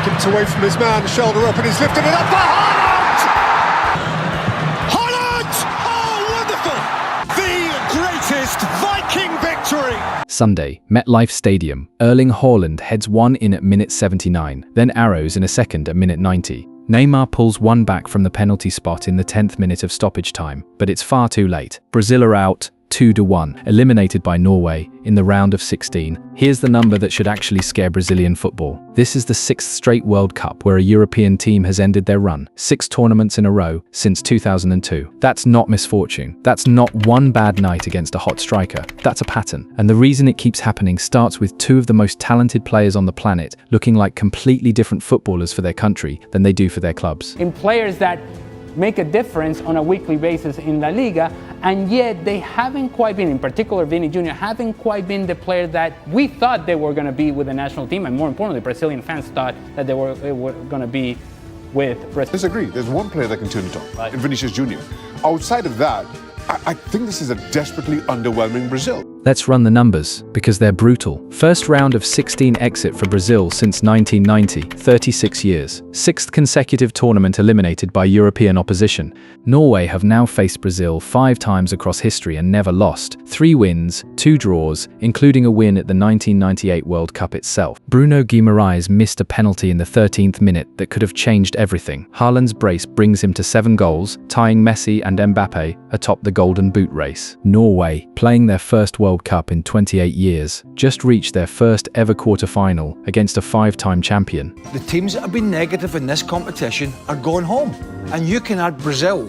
Kept away from his man, shoulder up, and he's lifted it up for Haaland! Haaland! Oh, wonderful! The greatest Viking victory! Sunday, MetLife Stadium. Erling Haaland heads one in at minute 79, then arrows in a second at minute 90. Neymar pulls one back from the penalty spot in the 10th minute of stoppage time, but it's far too late. Brazil are out 2-1, eliminated by Norway in the round of 16. Here's the number that should actually scare Brazilian football. This is the 6th straight World Cup where a European team has ended their run. 6 tournaments in a row since 2002. That's not misfortune. That's not one bad night against a hot striker. That's a pattern. And the reason it keeps happening starts with 2 of the most talented players on the planet looking like completely different footballers for their country than they do for their clubs. In players that make a difference on a weekly basis in La Liga, and yet they haven't quite been, in particular Vini Jr., haven't quite been the player that we thought they were going to be with the national team, and more importantly, Brazilian fans thought that they were going to be with Brazil. I disagree. There's one player that can turn it on, right, in Vinicius Jr. Outside of that, I think this is a desperately underwhelming Brazil. Let's run the numbers, because they're brutal. First round of 16 exit for Brazil since 1990, 36 years. 6th consecutive tournament eliminated by European opposition. Norway have now faced Brazil 5 times across history and never lost. 3 wins, 2 draws, including a win at the 1998 World Cup itself. Bruno Guimaraes missed a penalty in the 13th minute that could have changed everything. Haaland's brace brings him to 7 goals, tying Messi and Mbappe atop the Golden Boot race. Norway, playing their first World Cup in 28 years, just reached their first ever quarter-final against a 5-time champion. The teams that have been negative in this competition are going home, and you can add Brazil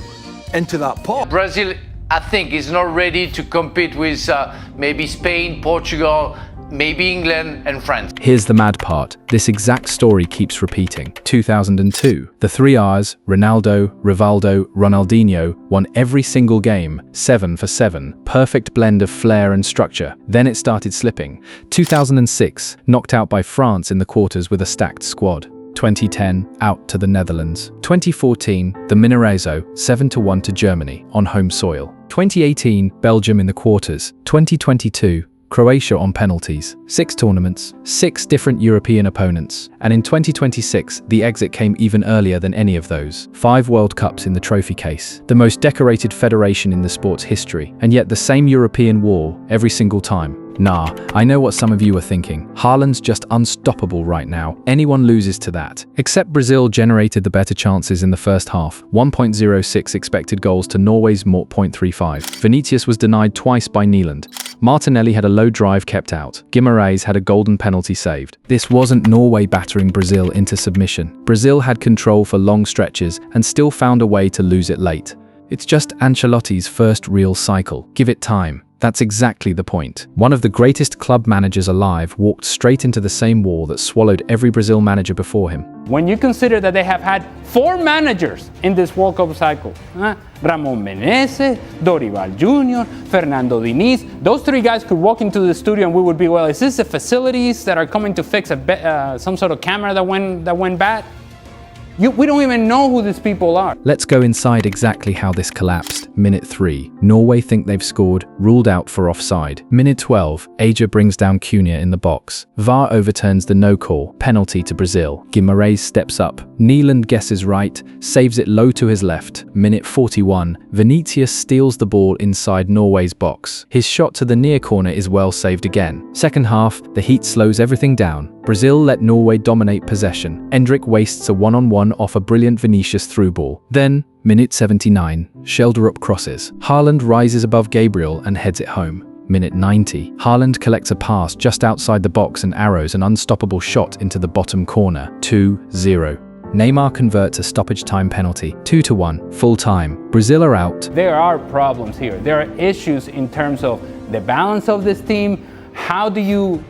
into that pot. Brazil, I think, is not ready to compete with maybe Spain, Portugal, maybe England and France. Here's the mad part. This exact story keeps repeating. 2002. The 3 Rs, Ronaldo, Rivaldo, Ronaldinho, won every single game, 7 for 7. Perfect blend of flair and structure. Then it started slipping. 2006. Knocked out by France in the quarters with a stacked squad. 2010, out to the Netherlands. 2014, the Mineirão, 7-1 to Germany, on home soil. 2018, Belgium in the quarters. 2022, Croatia on penalties. 6 tournaments, 6 different European opponents. And in 2026, the exit came even earlier than any of those. 5 World Cups in the trophy case. The most decorated federation in the sport's history. And yet the same European war every single time. Nah, I know what some of you are thinking. Haaland's just unstoppable right now. Anyone loses to that. Except Brazil generated the better chances in the first half. 1.06 expected goals to Norway's 0.35. Vinicius was denied twice by Haaland. Martinelli had a low drive kept out. Guimaraes had a golden penalty saved. This wasn't Norway battering Brazil into submission. Brazil had control for long stretches and still found a way to lose it late. It's just Ancelotti's first real cycle. Give it time. That's exactly the point. One of the greatest club managers alive walked straight into the same wall that swallowed every Brazil manager before him. When you consider that they have had 4 managers in this World Cup cycle, Ramon Menezes, Dorival Jr., Fernando Diniz, those 3 guys could walk into the studio and we would be, well, is this the facilities that are coming to fix some sort of camera that went bad? We don't even know who these people are. Let's go inside exactly how this collapsed. Minute 3. Norway think they've scored, ruled out for offside. Minute 12. Aja brings down Cunha in the box. VAR overturns the no call. Penalty to Brazil. Guimaraes steps up. Haaland guesses right, saves it low to his left. Minute 41. Vinicius steals the ball inside Norway's box. His shot to the near corner is well saved again. Second half, the heat slows everything down. Brazil let Norway dominate possession. Endrick wastes a 1-on-1 off a brilliant Vinicius through ball. Then, minute 79, shoulder-up crosses. Haaland rises above Gabriel and heads it home. Minute 90, Haaland collects a pass just outside the box and arrows an unstoppable shot into the bottom corner. 2-0. Neymar converts a stoppage time penalty. 2-1, full time. Brazil are out. There are problems here. There are issues in terms of the balance of this team. How do you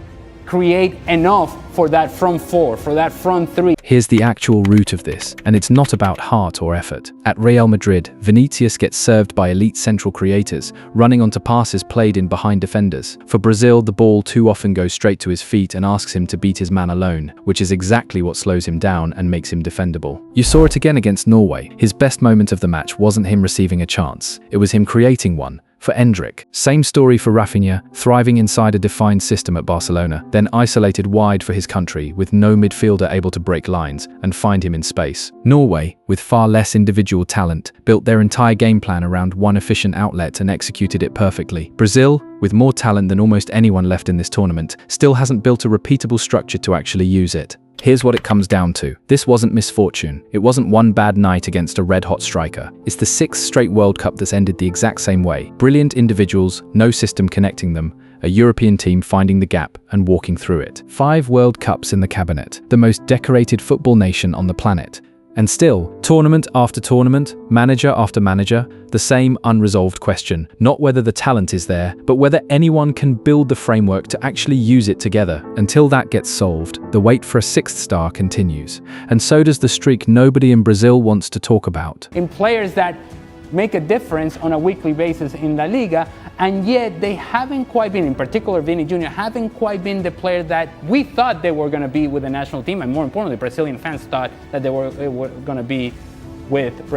create enough for that front 4, for that front 3? Here's the actual root of this, and it's not about heart or effort. At Real Madrid, Vinícius gets served by elite central creators, running onto passes played in behind defenders. For Brazil, the ball too often goes straight to his feet and asks him to beat his man alone, which is exactly what slows him down and makes him defendable. You saw it again against Norway. His best moment of the match wasn't him receiving a chance, it was him creating one. for Endrick. Same story for Rafinha, thriving inside a defined system at Barcelona, then isolated wide for his country with no midfielder able to break lines and find him in space. Norway, with far less individual talent, built their entire game plan around one efficient outlet and executed it perfectly. Brazil, with more talent than almost anyone left in this tournament, still hasn't built a repeatable structure to actually use it. Here's what it comes down to. This wasn't misfortune. It wasn't one bad night against a red-hot striker. It's the 6th straight World Cup that's ended the exact same way. Brilliant individuals, no system connecting them, a European team finding the gap and walking through it. 5 World Cups in the cabinet, the most decorated football nation on the planet. And still, tournament after tournament, manager after manager, the same unresolved question. Not whether the talent is there, but whether anyone can build the framework to actually use it together. Until that gets solved, the wait for a 6th star continues. And so does the streak nobody in Brazil wants to talk about. In players that make a difference on a weekly basis in La Liga, and yet they haven't quite been, in particular Vini Jr., haven't quite been the player that we thought they were going to be with the national team, and more importantly, Brazilian fans thought that they were going to be with Brazil.